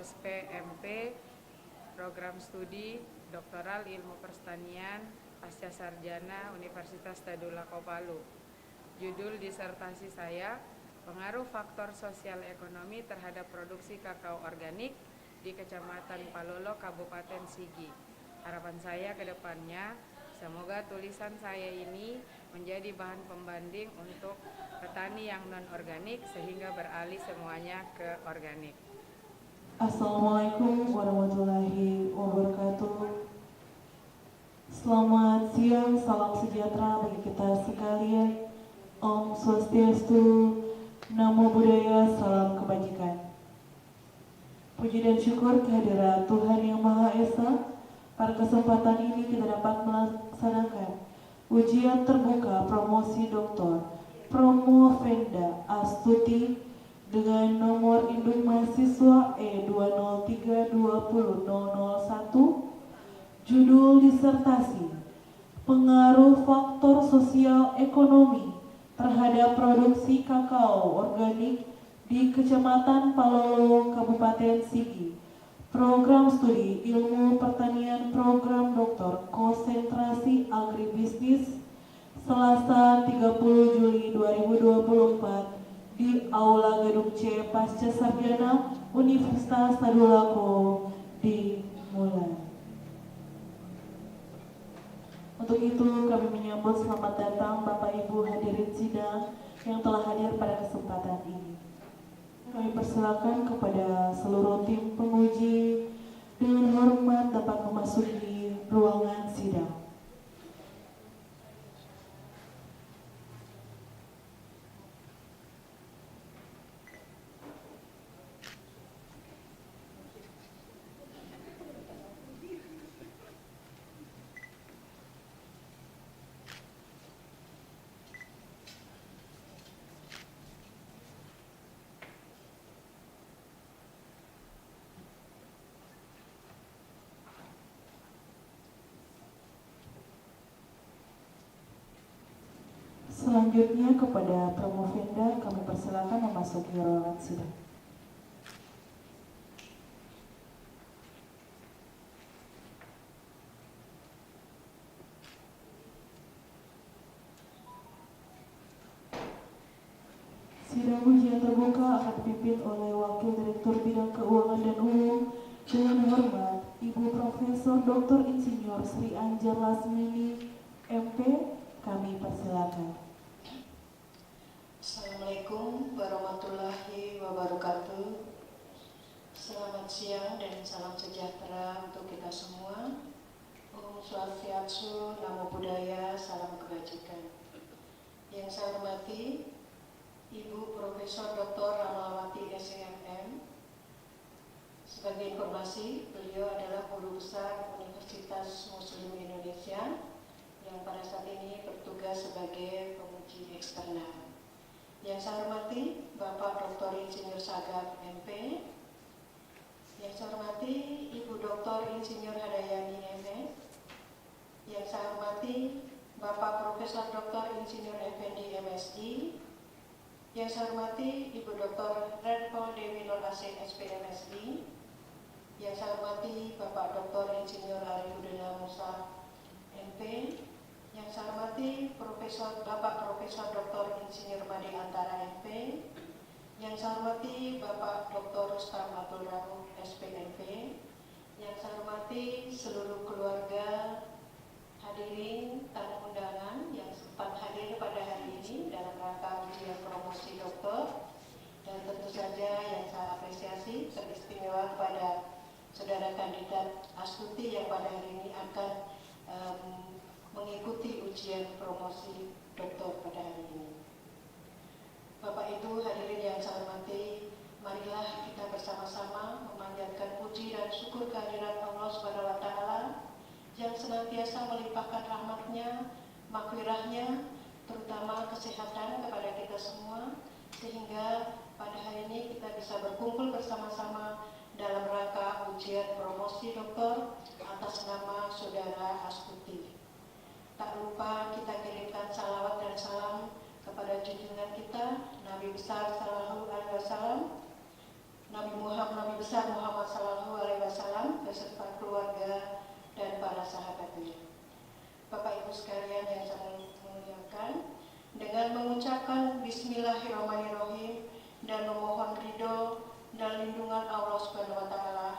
SPMP Program Studi Doktoral Ilmu Pertanian Pasca Sarjana Universitas Tadulako Palu. Judul disertasi saya, pengaruh faktor sosial ekonomi terhadap produksi kakao organik di Kecamatan Palolo, Kabupaten Sigi. Harapan saya ke depannya, semoga tulisan saya ini menjadi bahan pembanding untuk petani yang non-organik sehingga beralih semuanya ke organik. Assalamualaikum warahmatullahi wabarakatuh. Selamat siang, salam sejahtera bagi kita sekalian. Om Swastiastu, Namo Buddhaya, salam kebajikan. Puji dan syukur kehadirat Tuhan Yang Maha Esa. Pada kesempatan ini kita dapat melaksanakan ujian terbuka promosi doktor Promo Venda Astuti dengan nomor induk mahasiswa E203200001. Judul disertasi, pengaruh faktor sosial ekonomi terhadap produksi kakao organik di Kecamatan Palolo, Kabupaten Sigi. Program Studi Ilmu Pertanian Program Doktor Konsentrasi Agribisnis, Selasa 30 Juli 2024 di Aula Gedung C Pasca Sarjana Universitas Tadulako dimulai. Untuk itu kami menyambut selamat datang Bapak Ibu hadirin sidang yang telah hadir pada kesempatan ini. Kami persilakan kepada seluruh tim penguji dengan hormat dapat memasuki ruangan sidang. Selanjutnya kepada Promo Venda kami persilakan memasuki ruangan sidang. Sidang ujian terbuka akan dipimpin oleh Wakil Direktur Bidang Keuangan dan Umum dengan hormat Ibu Profesor Dr. Insinyur Sri Anjar Lasmini MP. Kami persilakan. Assalamualaikum warahmatullahi wabarakatuh. Selamat siang dan salam sejahtera untuk kita semua. Om Swastiastu, Namo Buddhaya, salam kebajikan. Yang saya hormati Ibu Profesor Dr. Ramalawati SMM. Sebagai informasi, beliau adalah Guru Besar Universitas Muslim Indonesia yang pada saat ini bertugas sebagai penguji eksternal. Yang saya hormati Bapak Dr. Insinyur Sagaf MP. Yang saya hormati Ibu Dr. Insinyur Hadayani MS. Yang saya hormati Bapak Profesor Dr. Insinyur Effendi MSI. Yang saya hormati Ibu Dr. Redpol Dewi Nur Asih SPMSI. Yang saya hormati Bapak Dr. Insinyur Arifudina Musa MP. Yang saya hormati Bapak Profesor Dr. Insinyur Made Antara MP. Yang saya hormati Bapak Dr. Rustam Abdul Rauf SPMP. Yang saya hormati seluruh keluarga hadirin tamu undangan yang sempat hadir pada hari ini dalam rangka ujian promosi doktor. Dan tentu saja yang saya apresiasi teristimewa kepada saudara kandidat Astuti yang pada hari ini akan mengikuti ujian promosi doktor pada hari ini. Bapak Ibu hadirin yang saya hormati, marilah kita bersama-sama memanjatkan puji dan syukur kehadirat Allah Subhanahu wa Ta'ala yang senantiasa melimpahkan rahmat-Nya, maghfirah-Nya, terutama kesehatan kepada kita semua, sehingga pada hari ini kita bisa berkumpul bersama-sama dalam rangka ujian promosi doktor atas nama Saudara Astuti. Tak lupa kita kirimkan salawat dan salam kepada junjungan kita Nabi besar Sallallahu Alaihi Wasallam Nabi besar Muhammad Sallallahu Alaihi Wasallam beserta keluarga dan para sahabatnya. Bapak Ibu sekalian yang saya muliakan, dengan mengucapkan Bismillahirrahmanirrahim dan memohon ridho dan lindungan Allah Subhanahu Wa Taala,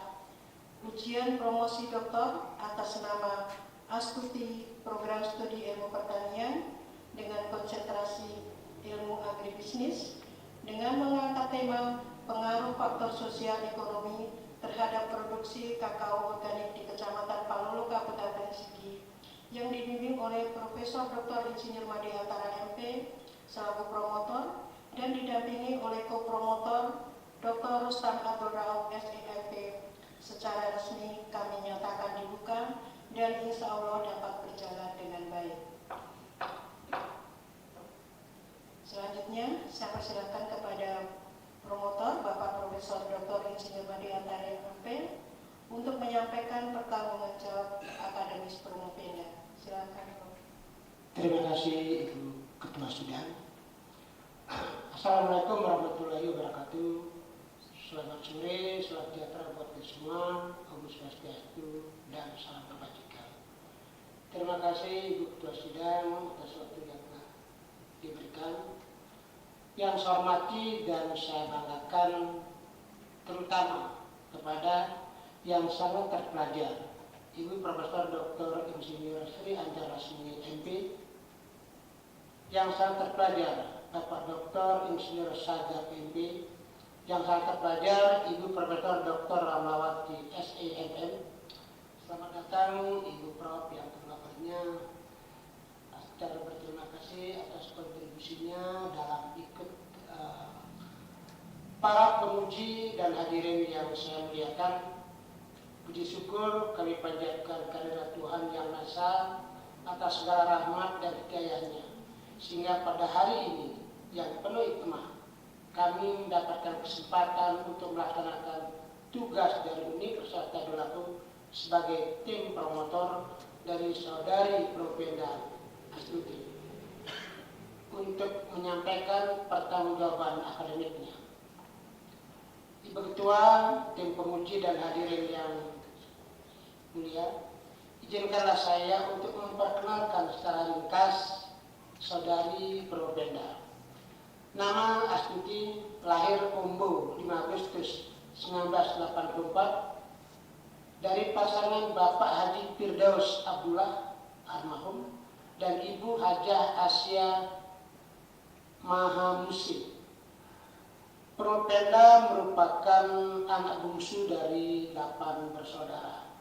ujian promosi doktor atas nama Astuti Program Studi Ilmu Pertanian dengan konsentrasi ilmu agribisnis dengan mengangkat tema pengaruh faktor sosial ekonomi terhadap produksi kakao organik di Kecamatan Palolo, Kabupaten Sigi, yang dibimbing oleh Profesor Dr. Insinyur Made Antara MP selaku promotor dan didampingi oleh kopromotor Dr. Rustam Abdul Rauf SEMP. Secara resmi kami nyatakan dibuka dan insya Allah dapat berjalan dengan baik. Selanjutnya saya persilakan kepada promotor Bapak Profesor Dr. Insinyur Made Antara MP untuk menyampaikan pertanggungan jawab akademis Promopenda. Silakan. Terima kasih Ibu Ketua Sidang. Assalamualaikum warahmatullahi wabarakatuh. Selamat sore, selamat sejahtera buat kita semua. Om Swastiastu dan salam kebajikan. Terima kasih Ibu Ketua Sidang atas waktu yang telah diberikan. Yang saya hormati dan saya banggakan terutama kepada yang sangat terpelajar, Ibu Profesor Dr. Insinyur Sri Anjar Rasmi MP, yang sangat terpelajar Bapak Dr. Insinyur Sagap MP, yang sangat terpelajar Ibu Profesor Dr. Ramlawati SEMM. Selamat datang Ibu Prof yang terlapatnya. Secara berterima kasih atas kontribusinya dalam ikut para penguji dan hadirin yang saya muliakan. Puji syukur kami panjatkan kehadirat Tuhan Yang Maha Esa atas segala rahmat dan hidayahnya, sehingga pada hari ini yang penuh hikmah kami mendapatkan kesempatan untuk melaksanakan tugas dari Universitas Tadulako sebagai tim promotor dari saudari Propenda Astuti untuk menyampaikan pertanggungjawaban akademiknya. Ibu Ketua, tim penguji dan hadirin yang mulia, izinkanlah saya untuk memperkenalkan secara ringkas saudari Propenda. Nama Astuti lahir Ombo 5 Agustus 1984 dari pasangan Bapak Haji Firdaus Abdullah almarhum dan Ibu Hajah Asia Mahamusi. Propenda merupakan anak bungsu dari 8 bersaudara.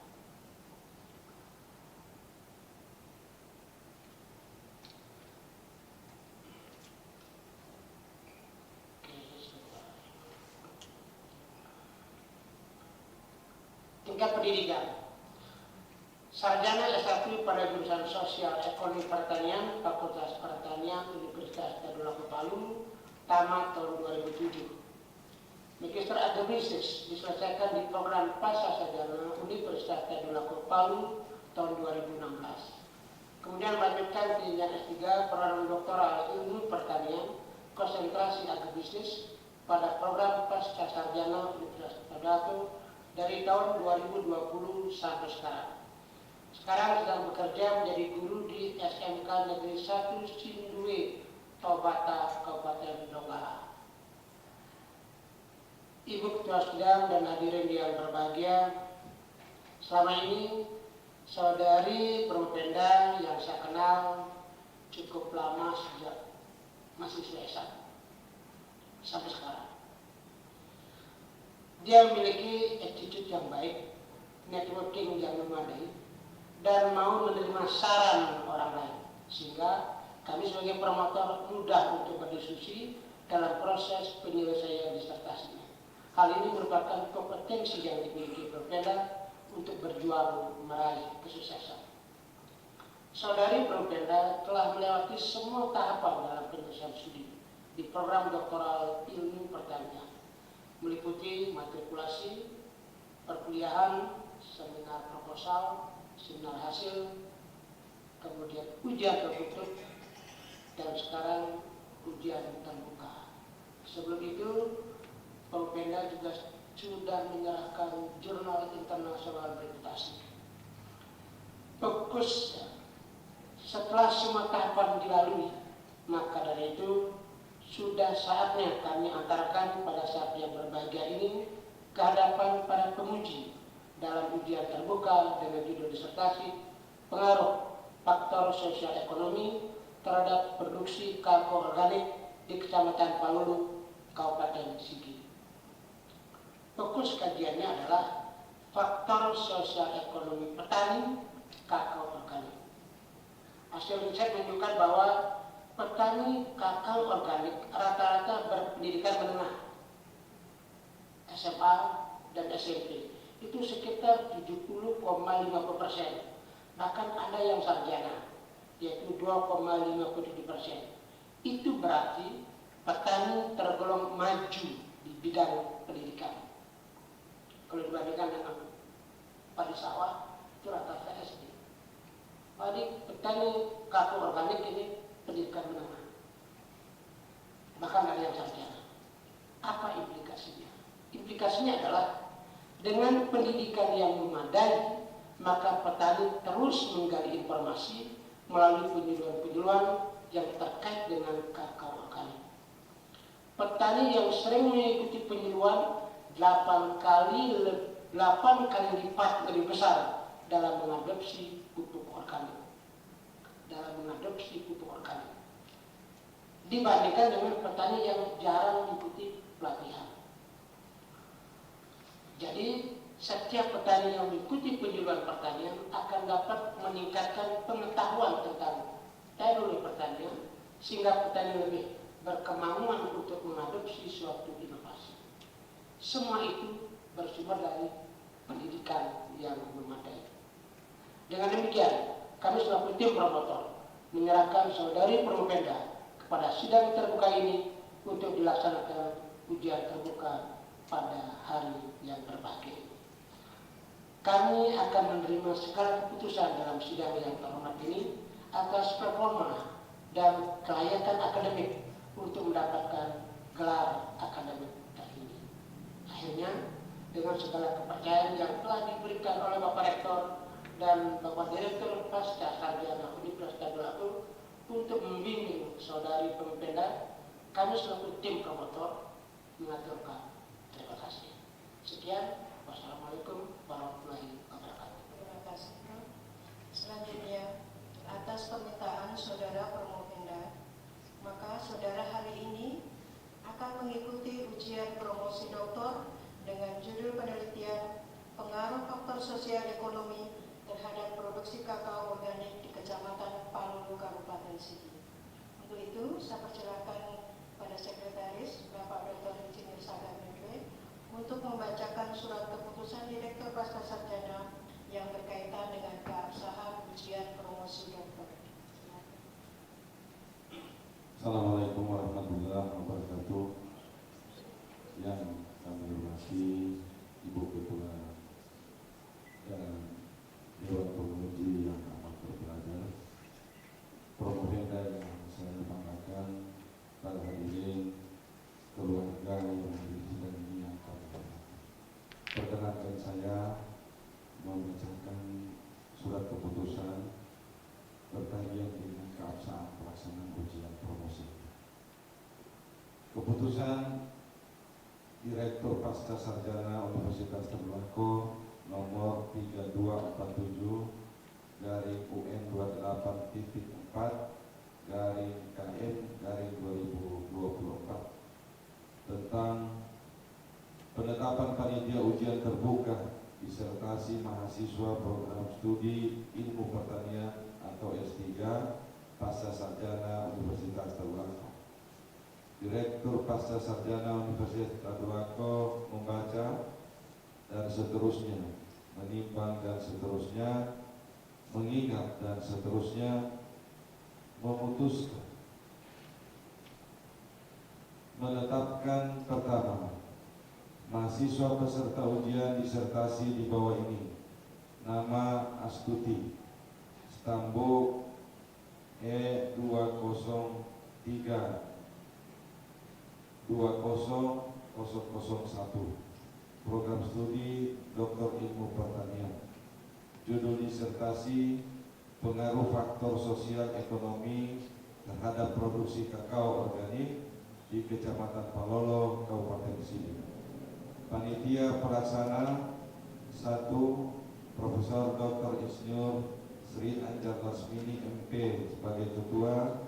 Tingkat pendidikan. Sarjana S1 pada jurusan Sosial Ekonomi Pertanian, Fakultas Pertanian Universitas Tadulako Palu, tamat tahun 2007. Magister Agribisnis diselesaikan di program Pasca Sarjana Universitas Tadulako Palu tahun 2016. Kemudian melanjutkan jenjang S3 program doktoral ilmu pertanian, konsentrasi agribisnis pada program Pasca Sarjana Universitas Tadulako dari tahun 2020 sampai sekarang. Sekarang sedang bekerja menjadi guru di SMK Negeri 1 Sindue, Tobata, Kabupaten Donggala. Ibu Ketua Sidang dan hadirin yang berbahagia, selama ini saudari Propenda yang saya kenal cukup lama sejak masih S1 sampai sekarang. Dia memiliki attitude yang baik, networking yang memadai, dan mau menerima saran orang lain, sehingga kami sebagai promotor mudah untuk berdiskusi dalam proses penyelesaian disertasinya. Hal ini merupakan kompetensi yang dimiliki Propenda untuk berjuang meraih kesuksesan. Saudari Propenda telah melewati semua tahapan dalam penyelesaian studi di program doktoral ilmu pertanian, meliputi matrikulasi, perkuliahan, seminar proposal, seminar hasil, kemudian ujian tertutup, dan sekarang ujian terbuka. Sebelum itu, Propenda juga sudah menyerahkan jurnal internasional bereputasi. Fokus setelah semua tahapan dilalui, maka dari itu sudah saatnya kami antarkan pada saat yang berbahagia ini ke hadapan para penguji dalam ujian terbuka dengan judul disertasi pengaruh faktor sosial ekonomi terhadap produksi kakao organik di Kecamatan Palulu, Kabupaten Sigi. Fokus kajiannya adalah faktor sosial ekonomi petani kakao organik. Hasil riset menunjukkan bahwa petani kakao organik rata-rata berpendidikan menengah, SMA dan SMP, itu sekitar 70,50%. Bahkan ada yang sarjana, yaitu 2,57%. Itu berarti petani tergolong maju di bidang pendidikan. Kalau dibandingkan dengan padi sawah, itu rata-rata SD. Padi petani kakao organik ini pendidikan menengah. Bahkan ada yang sarjana. Apa implikasinya? Implikasinya adalah dengan pendidikan yang memadai, maka petani terus menggali informasi melalui penyuluhan-penyuluhan yang terkait dengan kakao organik. Petani yang sering mengikuti penyuluhan 8 kali lipat lebih besar dalam mengadopsi pupuk organik. Dibandingkan dengan petani yang jarang mengikuti pelatihan. Jadi setiap petani yang mengikuti penyuluhan pertanian akan dapat meningkatkan pengetahuan tentang teknologi pertanian sehingga petani lebih berkemauan untuk mengadopsi suatu inovasi. Semua itu bersumber dari pendidikan yang memadai. Dengan demikian, kami selaku tim promotor menyerahkan saudari Promopenda kepada sidang terbuka ini untuk dilaksanakan ujian terbuka pada hari yang berbahagia. Kami akan menerima segala keputusan dalam sidang yang terhormat ini atas performa dan kelayakan akademik untuk mendapatkan gelar akademik tertinggi. Akhirnya, dengan segala kepercayaan yang telah diberikan oleh Bapak Rektor dan Bapak Direktur Pasca Sarjana Universitas Tadulako untuk membimbing saudari Promopenda, kami selaku tim promotor mengaturkan terima kasih. Sekian, wassalamualaikum warahmatullahi wabarakatuh. Terima kasih. Selanjutnya, atas permintaan saudara Promopenda, maka saudara hari ini akan mengikuti ujian promosi doktor dengan judul penelitian pengaruh faktor sosial ekonomi terhadap produksi kakao organik di Kecamatan Palulu, Kabupaten Sigi. Untuk itu, saya persilakan pada Sekretaris Bapak Dr. Insinyur Sagar Mekwe untuk membacakan surat keputusan Direktur Pasca Sarjana yang berkaitan dengan keabsahan ujian promosi doktor. Assalamualaikum warahmatullahi wabarakatuh. Yang kami hormati Ibu Ketua dan Dewan Penguji yang amat berpelajar, Promopenda yang saya banggakan, para hadirin, keluarga yang hadir di sini yang kami hormati. Perkenankan saya membacakan surat keputusan berkaitan dengan keabsahan pelaksanaan ujian promosi. Keputusan Direktur Pasca Sarjana Universitas Tadulako nomor 3247 garing UN 28.4 garing KM garing 2024 tentang penetapan panitia ujian terbuka disertasi mahasiswa program studi ilmu pertanian atau S3 Pasca Sarjana Universitas Tadulako. Direktur Pasca Sarjana Universitas Tadulako membaca dan seterusnya, menimbang dan seterusnya, mengingat dan seterusnya, memutuskan menetapkan pertama, mahasiswa peserta ujian disertasi di bawah ini: nama Astuti, Stambo E203 20001, program studi Doktor Ilmu Pertanian. Judul disertasi pengaruh faktor sosial ekonomi terhadap produksi kakao organik di Kecamatan Palolo, Kabupaten Sigi. Panitia pelaksana 1. Profesor Dr. Insinyur Sri Anjar Lasmini MP sebagai ketua,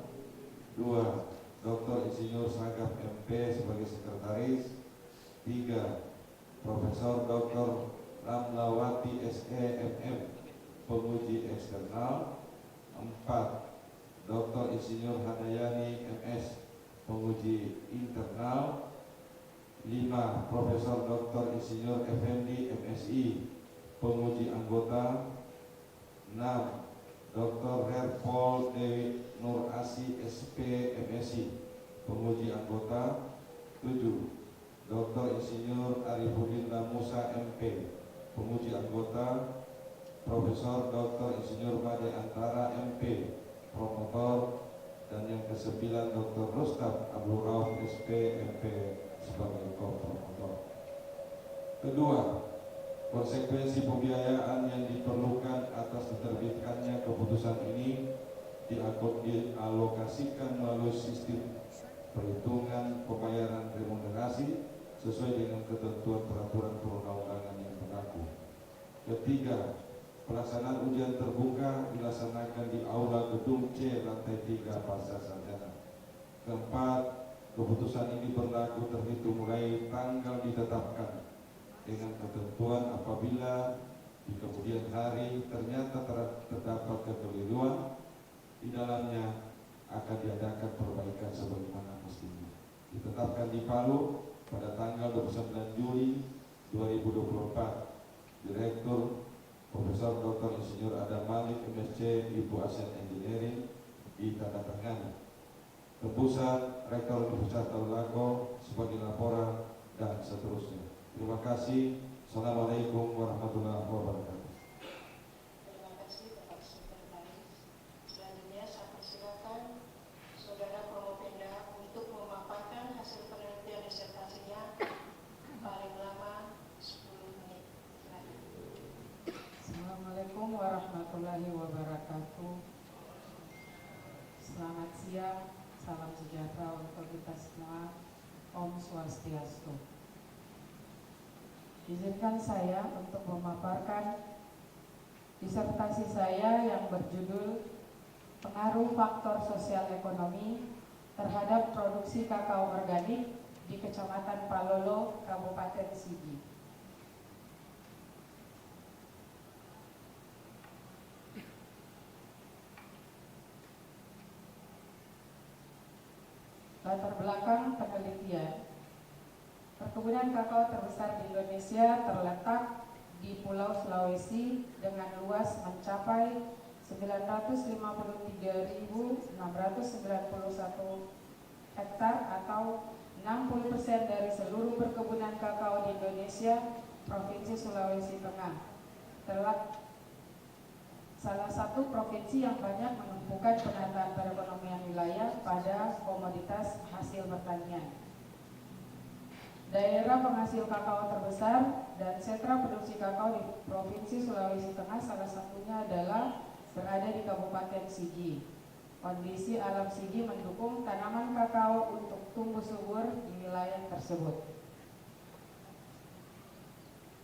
2. Dr. Insinyur Sagap MP sebagai sekretaris, 3. Profesor Dr. Ramlawati SE MM penguji eksternal, 4. Dr. Insinyur Hadayani MS penguji internal, 5. Profesor Dr. Insinyur Effendi MSI penguji anggota, 6. Dr. Herpol Dewi Nur Asi SP MSI penguji anggota, 7. Dr. Insinyur Arifudin Lamusa MP penguji anggota, Profesor Dr. Insinyur Made Antara MP promotor, dan yang ke-9 Dr. Rustam Abdul Rauf SP MP sebagai promotor. Kedua, konsekuensi pembiayaan yang diperlukan atas diterbitkannya keputusan ini dialokasikan melalui sistem perhitungan pembayaran remunerasi sesuai dengan ketentuan peraturan perundang-undangan yang berlaku. Ketiga, pelaksanaan ujian terbuka dilaksanakan di Aula Gedung C lantai 3 Pasca Sarjana. Keempat, keputusan ini berlaku terhitung mulai tanggal ditetapkan dengan ketentuan apabila di kemudian hari ternyata terdapat kekeliruan di dalamnya akan diadakan perbaikan sebagaimana mestinya. Ditetapkan di Palu pada tanggal 29 Juli 2024. Direktur Profesor Dr. Insinyur Adam Malik MSc Ibu Asian Engineering ditandatangani. Tembusan Rektor Universitas Tadulako sebagai laporan dan seterusnya. Terima kasih. Assalamualaikum warahmatullahi wabarakatuh. Terima kasih Bapak Sekretaris. Selanjutnya saya persilakan Saudara Promopenda untuk memaparkan hasil penelitian disertasinya paling lama 10 menit. Assalamualaikum warahmatullahi wabarakatuh. Selamat siang, salam sejahtera untuk kita semua. Om Swastiastu. Izinkan saya untuk memaparkan disertasi saya yang berjudul Pengaruh Faktor Sosial Ekonomi terhadap Produksi Kakao Organik di Kecamatan Palolo, Kabupaten Sigi. Latar belakang penelitian. Perkebunan kakao terbesar di Indonesia terletak di Pulau Sulawesi dengan luas mencapai 953.691 hektar atau 60% dari seluruh perkebunan kakao di Indonesia, Provinsi Sulawesi Tengah. Salah satu provinsi yang banyak menumpukan penataan perekonomian wilayah pada komoditas hasil pertanian. Daerah penghasil kakao terbesar dan sentra produksi kakao di Provinsi Sulawesi Tengah salah satunya adalah berada di Kabupaten Sigi. Kondisi alam Sigi mendukung tanaman kakao untuk tumbuh subur di wilayah tersebut.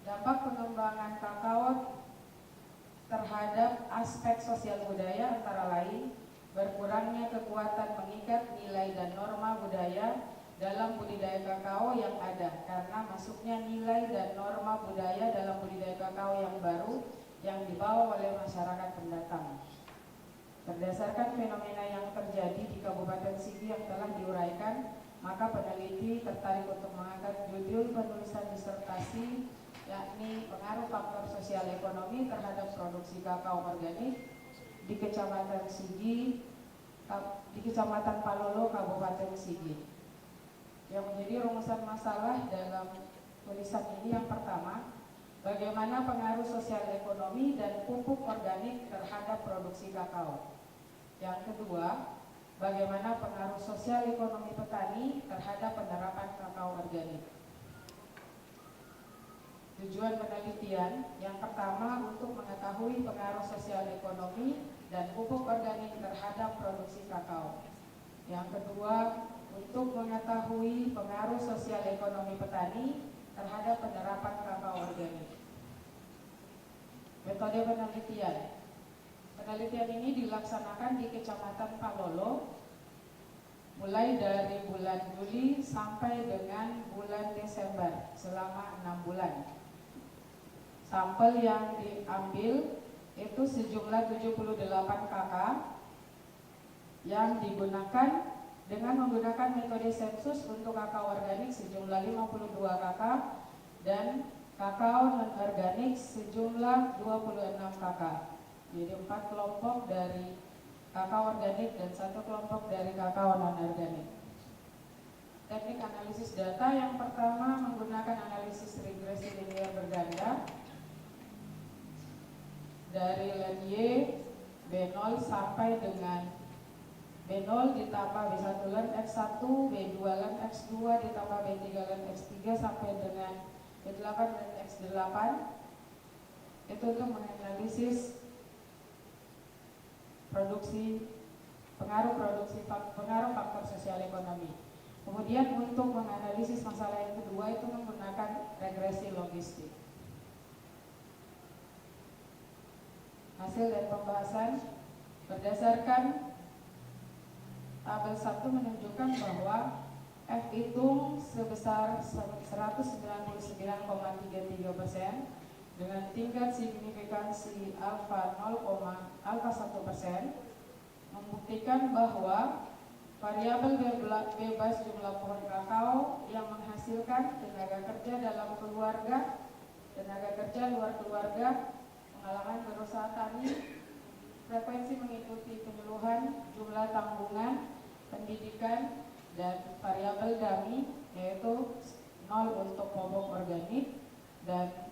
Dampak pengembangan kakao terhadap aspek sosial budaya antara lain berkurangnya kekuatan mengikat nilai dan norma budaya dalam budidaya kakao yang ada karena masuknya nilai dan norma budaya dalam budidaya kakao yang baru yang dibawa oleh masyarakat pendatang. Berdasarkan fenomena yang terjadi di Kabupaten Sigi yang telah diuraikan, maka peneliti tertarik untuk mengangkat judul penulisan disertasi yakni pengaruh faktor sosial ekonomi terhadap produksi kakao organik di Kecamatan Sigi, di Kecamatan Palolo, Kabupaten Sigi. Yang menjadi rumusan masalah dalam tulisan ini yang pertama, bagaimana pengaruh sosial ekonomi dan pupuk organik terhadap produksi kakao. Yang kedua, bagaimana pengaruh sosial ekonomi petani terhadap penerapan kakao organik. Tujuan penelitian yang pertama untuk mengetahui pengaruh sosial ekonomi dan pupuk organik terhadap produksi kakao. Yang kedua, untuk mengetahui pengaruh sosial ekonomi petani terhadap penerapan kakao organik. Metode penelitian. Penelitian ini dilaksanakan di Kecamatan Palolo mulai dari bulan Juli sampai dengan bulan Desember selama 6 bulan. Sampel yang diambil itu sejumlah 78 kakak yang digunakan dengan menggunakan metode sensus untuk kakao organik sejumlah 52 kakak dan kakao non-organik sejumlah 26 kakak. Jadi 4 kelompok dari kakao organik dan 1 kelompok dari kakao non-organik. Teknik analisis data yang pertama menggunakan analisis regresi linear berganda dari len Y B0 sampai dengan B0 ditambah B1 len X1, B2 len X2 ditambah B3 len X3 sampai dengan B8 len X8. Itu untuk menganalisis pengaruh faktor sosial ekonomi. Kemudian untuk menganalisis masalah yang kedua itu menggunakan regresi logistik. Hasil dan pembahasan berdasarkan tabel 1 menunjukkan bahwa F hitung sebesar 199,33% dengan tingkat signifikansi alfa 1%, membuktikan bahwa variabel bebas jumlah pohon kakao yang menghasilkan tenaga kerja dalam keluarga, tenaga kerja luar keluarga, pengalaman berusaha tani, frekuensi mengikuti penyuluhan, jumlah tanggungan, pendidikan, dan variabel dummy yaitu 0 untuk pupuk organik dan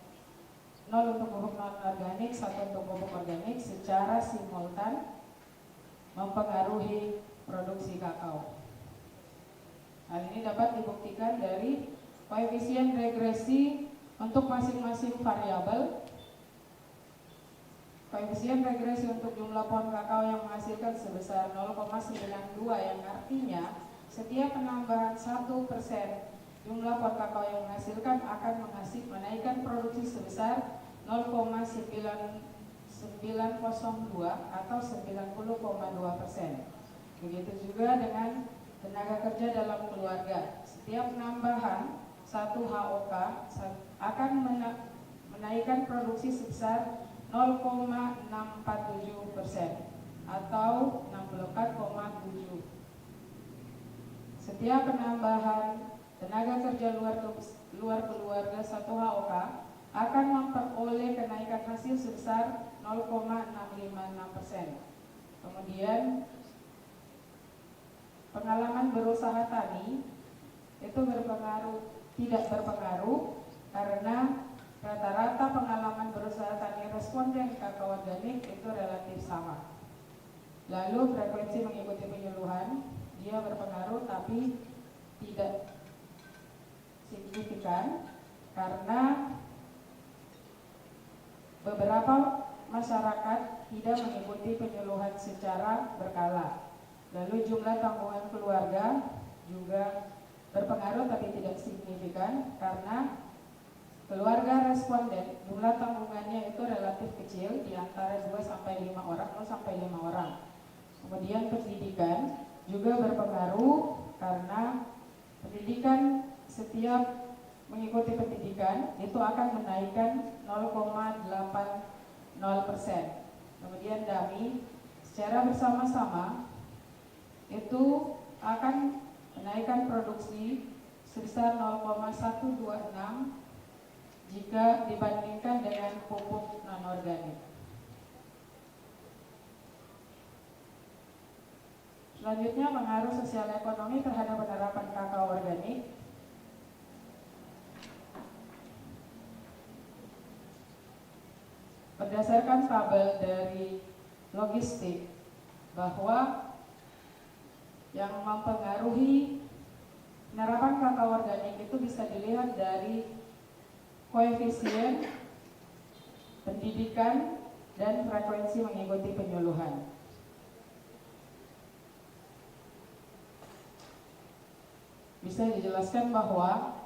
0 untuk pupuk non-organik, 1 untuk pupuk organik secara simultan mempengaruhi produksi kakao. Hal ini dapat dibuktikan dari koefisien regresi untuk masing-masing variabel. Koefisien regresi untuk jumlah pohon kakao yang menghasilkan sebesar 0,92 yang artinya setiap penambahan 1% jumlah pohon kakao yang menghasilkan akan menaikkan produksi sebesar 0,902 atau 90,2%. Begitu juga dengan tenaga kerja dalam keluarga. Setiap penambahan 1 HOK akan menaikkan produksi sebesar 0,647% atau 64,7. Setiap penambahan tenaga kerja luar keluarga 1 HOK akan memperoleh kenaikan hasil sebesar 0,656%. Kemudian pengalaman berusaha tani itu tidak berpengaruh karena rata-rata pengalaman berusaha tani responden kakao organik itu relatif sama. Lalu frekuensi mengikuti penyuluhan dia berpengaruh tapi tidak signifikan karena beberapa masyarakat tidak mengikuti penyuluhan secara berkala. Lalu jumlah tanggungan keluarga juga berpengaruh tapi tidak signifikan karena keluarga responden jumlah tanggungannya itu relatif kecil di antara 2 sampai 5 orang atau sampai 5 orang. Kemudian pendidikan juga berpengaruh karena pendidikan setiap mengikuti pendidikan itu akan menaikkan 0,80%. Kemudian dummy secara bersama-sama itu akan menaikkan produksi sebesar 0,126 jika dibandingkan dengan pupuk non-organik. Selanjutnya pengaruh sosial ekonomi terhadap penerapan kakao organik. Berdasarkan tabel dari logistik bahwa yang mempengaruhi penerapan kakao organik itu bisa dilihat dari koefisien pendidikan, dan frekuensi mengikuti penyuluhan. Bisa dijelaskan bahwa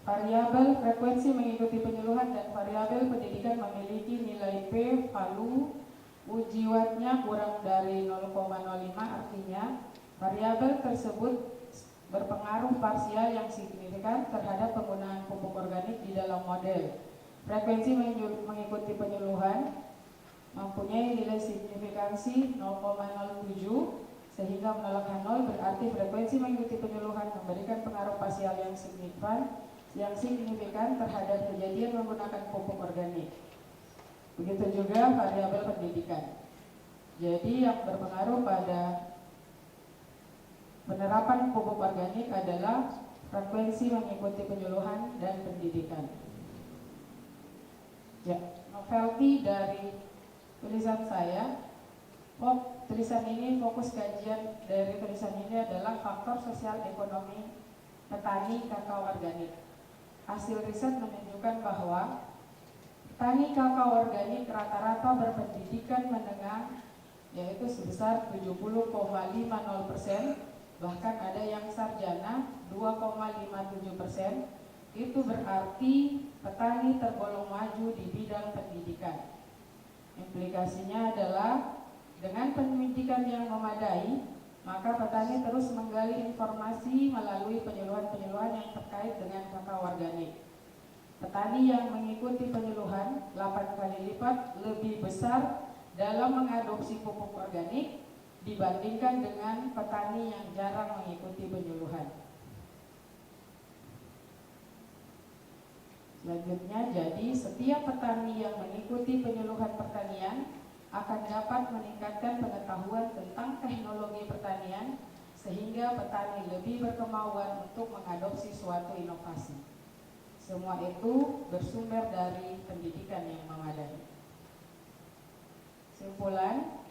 variabel frekuensi mengikuti penyuluhan dan variabel pendidikan memiliki nilai P valu uji wattnya kurang dari 0,05, artinya variabel tersebut berpengaruh parsial yang signifikan terhadap penggunaan pupuk organik di dalam model. Frekuensi mengikuti penyuluhan mempunyai nilai signifikansi 0,07 sehingga menolak 0, berarti frekuensi mengikuti penyuluhan memberikan pengaruh parsial yang signifikan terhadap kejadian menggunakan pupuk organik. Begitu juga variabel pendidikan. Jadi yang berpengaruh pada penerapan pupuk organik adalah frekuensi mengikuti penyuluhan dan pendidikan. Ya, novelty dari tulisan saya, tulisan ini fokus kajian dari tulisan ini adalah faktor sosial ekonomi petani kakao organik. Hasil riset menunjukkan bahwa petani kakao organik rata-rata berpendidikan menengah, yaitu sebesar 70,50%, bahkan ada yang sarjana 2,57%. Itu berarti petani tergolong maju di bidang pendidikan. Implikasinya adalah dengan pendidikan yang memadai, maka petani terus menggali informasi melalui penyuluhan-penyuluhan yang terkait dengan kakao organik. Petani yang mengikuti penyuluhan 8 kali lipat lebih besar dalam mengadopsi pupuk organik dibandingkan dengan petani yang jarang mengikuti penyuluhan. Selanjutnya, jadi setiap petani yang mengikuti penyuluhan pertanian akan dapat meningkatkan pengetahuan tentang teknologi pertanian sehingga petani lebih berkemauan untuk mengadopsi suatu inovasi. Semua itu bersumber dari pendidikan yang memadai. Simpulan,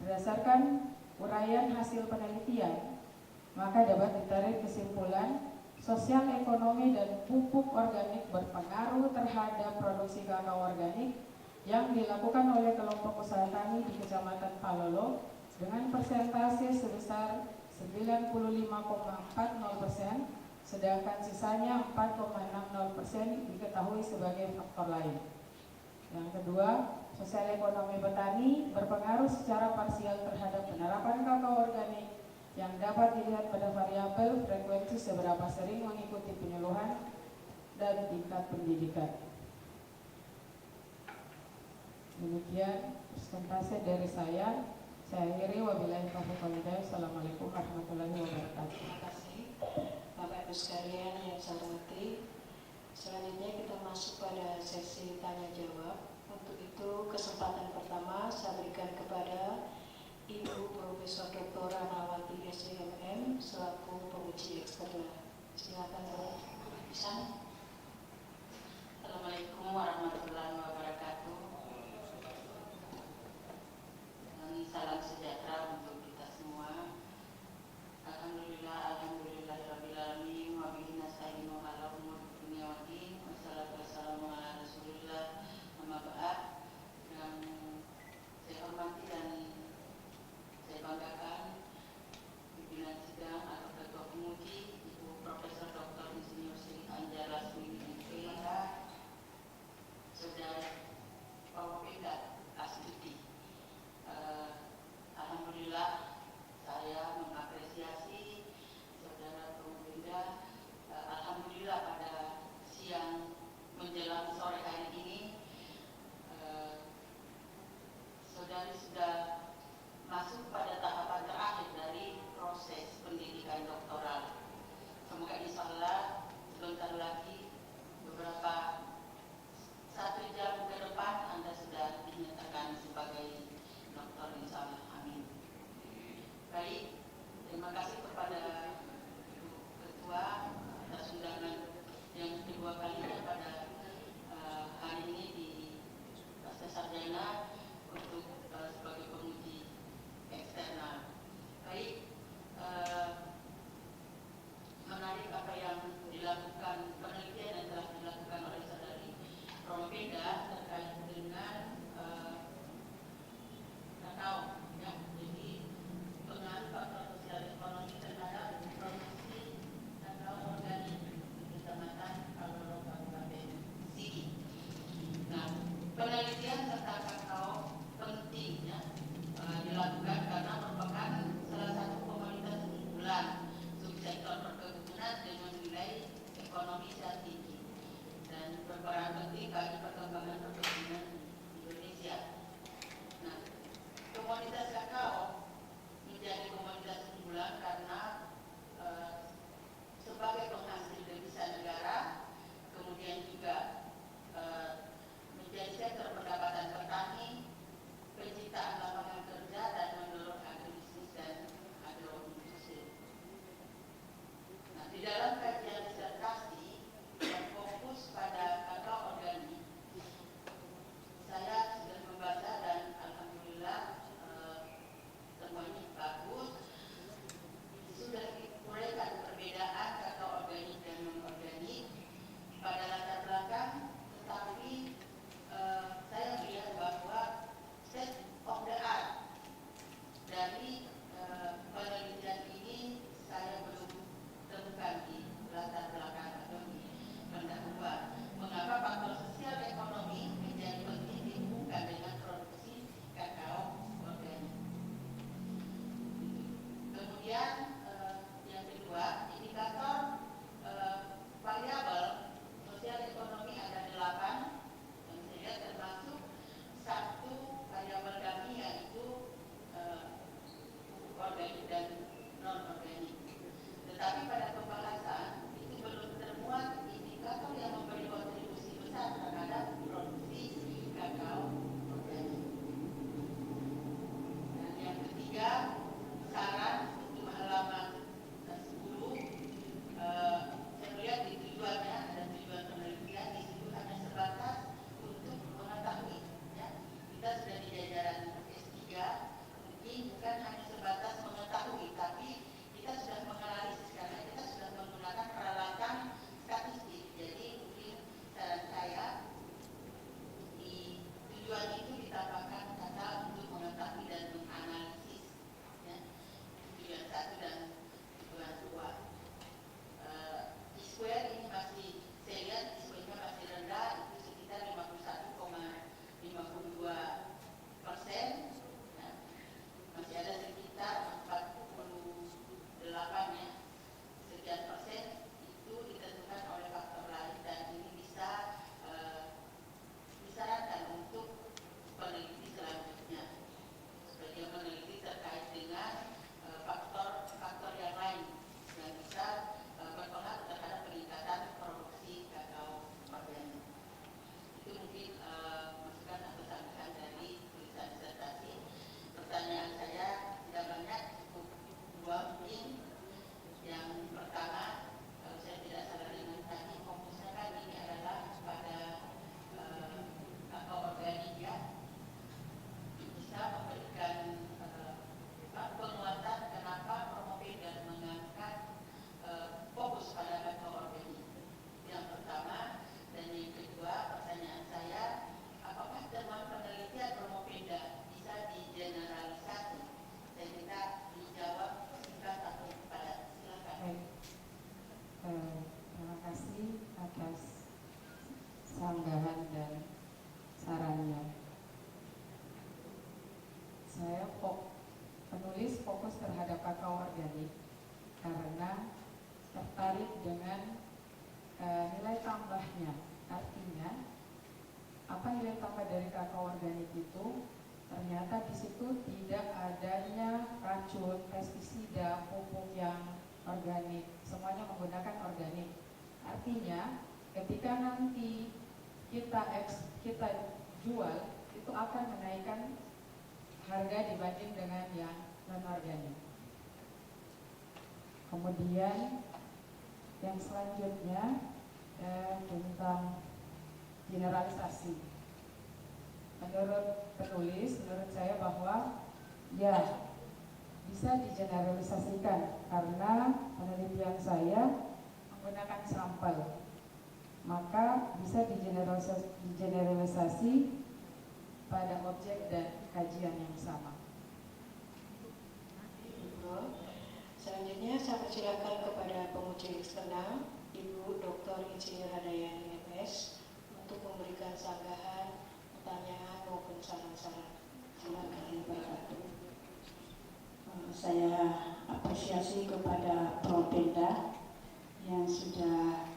berdasarkan uraian hasil penelitian, maka dapat ditarik kesimpulan sosial ekonomi dan pupuk organik berpengaruh terhadap produksi kakao organik yang dilakukan oleh kelompok usaha tani di Kecamatan Palolo dengan persentase sebesar 95,40%, sedangkan sisanya 4,60% diketahui sebagai faktor lain. Yang kedua, sosial ekonomi petani berpengaruh secara parsial terhadap penerapan kakao organik yang dapat dilihat pada variabel frekuensi seberapa sering mengikuti penyuluhan dan tingkat pendidikan. Demikian presentasi dari saya. Saya akhiri, wabillahi taufiq wal hidayah. Assalamualaikum warahmatullahi wabarakatuh. Terima kasih Bapak Ibu sekalian yang saya hormati. Selanjutnya kita masuk pada sesi tanya jawab. Untuk itu kesempatan pertama saya berikan kepada Ibu Profesor Dr. Ranawati SMM selaku penguji eksternal. Silakan Bu. Bisa. Assalamualaikum warahmatullahi wabarakatuh. Dan salam sejahtera untuk kita semua. Alhamdulillahirabbil alamin wa bihi nasta'inu ala umuri dunya wa din. Wassalatu wassalamu ala Rasulillah. Amma ba'd. Yang saya hormati dan saya banggakan pimpinan sidang atau ketua penguji Ibu Profesor Dr. Insinyur Sri Anjala potensial tinggi dan berperan penting bagi perkembangan perkebunan Indonesia. Nah, komoditas kakao menjadi komoditas unggulan karena sebagai penghasil devisa negara, kemudian juga menjadi sektor pendapatan petani, penciptaan lapangan kerja dan mendorong agribisnis dan agroindustri. Nah, di dalam kajian disertasi yang fokus pada kakao organik, saya sudah membaca dan alhamdulillah semuanya bagus. Sudah diuraikan perbedaan kakao organik dan non-organik pada latar belakang, tetapi saya melihat bahwa state of the art dari penelitian ini saya belum temukan di latar belakang atau di pendahuluan. Mengapa faktor sosial ekonomi menjadi penting dihubungkan dengan produksi kakao organik? Kemudian yang kedua, indikator variabel sosial ekonomi ada 8 yang saya lihat, termasuk satu variabel kami yaitu organik dan non-organik. Tetapi pada pembahasan itu belum termuat indikator yang memberi kontribusi besar terhadap produksi kakao organik. Dan yang ketiga, saran untuk halaman 10, saya melihat di tujuannya ada tujuan penelitian, di situ hanya sebatas untuk mengetahui, ya. Kita sudah di jajaran S3, mungkin bukan hanya sebatas mengetahui, tapi kita sudah menganalisis karena kita sudah menggunakan peralatan statistik. Jadi mungkin saran saya di tujuan itu ditambahkan kata untuk mengetahui dan menganalisis, ya. Tujuan 1 dan tujuan 2. Square ini masih, saya lihat square-nya masih rendah, itu sekitar 51,52%, ya. Masih ada sekitar 48 ya, sekian persen itu ditentukan oleh faktor lain dan ini bisa disarankan untuk peneliti selanjutnya sebagai meneliti terkait dengan faktor-faktor yang lain yang bisa berpengaruh terhadap peningkatan produksi kakao organik. Itu mungkin masukan atau tambahan dari tulisan disertasi. Pertanyaan saya tidak banyak, cukup 2 mungkin. Yang pertama, kalau saya tidak salah dengan tadi, fokusnya kan ini adalah pada kakao organik, ya. Bisa memberikan penguatan kenapa Promopeda mengangkat fokus pada kakao organik. Yang pertama, dan yang kedua, pertanyaan saya, apakah temuan penelitian Promopeda bisa digeneralisasi? Saya minta dijawab singkat atau padat. Silakan. Terima kasih atas sanggahan dan sarannya. Saya penulis fokus terhadap kakao organik karena tertarik dengan nilai tambahnya. Artinya, apa nilai tambah dari kakao organik itu? Ternyata di situ tidak adanya racun, pestisida, pupuk yang organik. Semuanya menggunakan organik. Artinya, ketika nanti kita jual, itu akan menaikkan harga dibanding dengan yang non-organik. Kemudian yang selanjutnya tentang generalisasi. Menurut penulis, menurut saya bahwa ya bisa digeneralisasikan karena penelitian saya menggunakan sampel, maka bisa digeneralisasi pada objek dan kajian yang sama. Selanjutnya saya persilakan kepada penguji eksternal Ibu Dr. Insinyur Handayani MS untuk memberikan sanggahan, pertanyaan maupun saran-saran. Silakan Bapak. Saya apresiasi kepada Promopeda yang sudah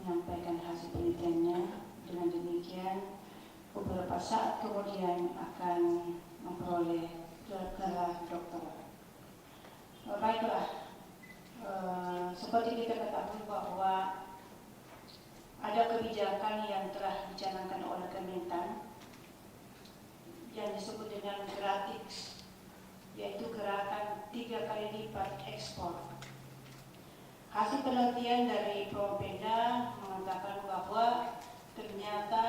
menyampaikan hasil penelitiannya. Dengan demikian, beberapa saat kemudian akan memperoleh gelar doktorat. Baiklah, seperti kita ketahui bahwa ada kebijakan yang telah dicanangkan oleh Kementan yang disebut dengan GRATIX, yaitu gerakan 3 kali lipat ekspor. Hasil penelitian dari Propenda mengatakan bahwa ternyata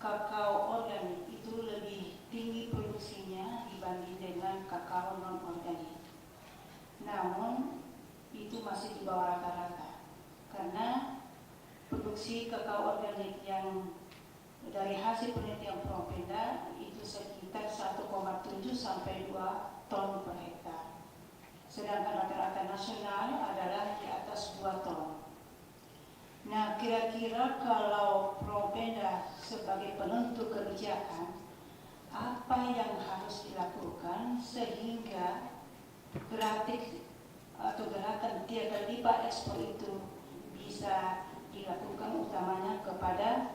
kakao organik itu lebih tinggi produksinya dibanding dengan kakao non-organik. Namun itu masih di bawah rata-rata, karena produksi kakao organik yang dari hasil penelitian Propenda itu sekitar 1,7 sampai 2 ton per hektar. Sedangkan rata-rata nasional adalah di atas 2 ton. Nah, kira-kira kalau Propenda sebagai penentu kebijakan, apa yang harus dilakukan sehingga GRATIX atau gerakan 3 kali lipat ekspor itu bisa dilakukan utamanya kepada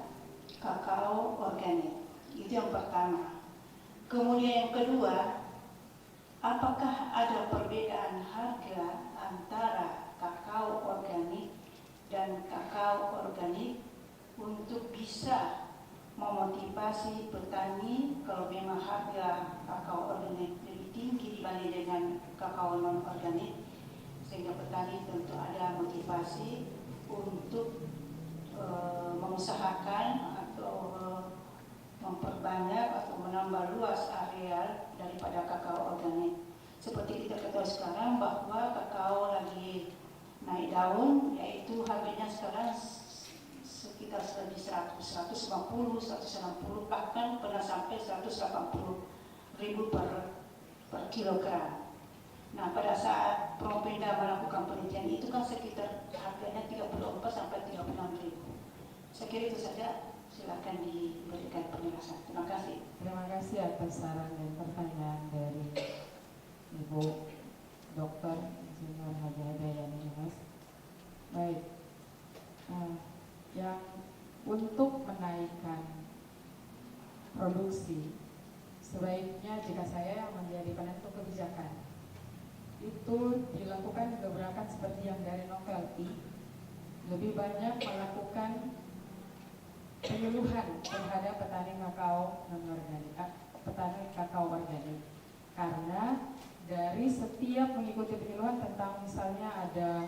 kakao organik. Itu yang pertama. Kemudian yang kedua, apakah ada perbedaan harga antara kakao organik dan kakao organik untuk bisa memotivasi petani kalau memang harga kakao organik lebih tinggi dibanding dengan kakao non organik, sehingga petani tentu ada motivasi untuk mengusahakan atau memperbanyak atau menambah luas areal daripada kakao organik. Seperti kita ketahui sekarang bahwa kakao lagi naik daun, yaitu harganya sekarang sekitar 100, 150, 160, bahkan pernah sampai 180.000 per kilogram. Nah, pada saat Propenda melakukan penelitian itu kan sekitar harganya 34 sampai 36.000. Saya kira itu saja. Silakan diberikan penjelasan. Terima kasih. Terima kasih atas saran dan pertanyaan dari Ibu Dr. Insinyur Haji Hadayani Mas. Baik, yang untuk menaikkan produksi sebaiknya jika saya yang menjadi penentu kebijakan itu dilakukan gebrakan seperti yang dari Novelty, lebih banyak melakukan penyuluhan terhadap petani kakao non-organik, petani kakao organik, karena dari setiap mengikuti penyuluhan tentang misalnya ada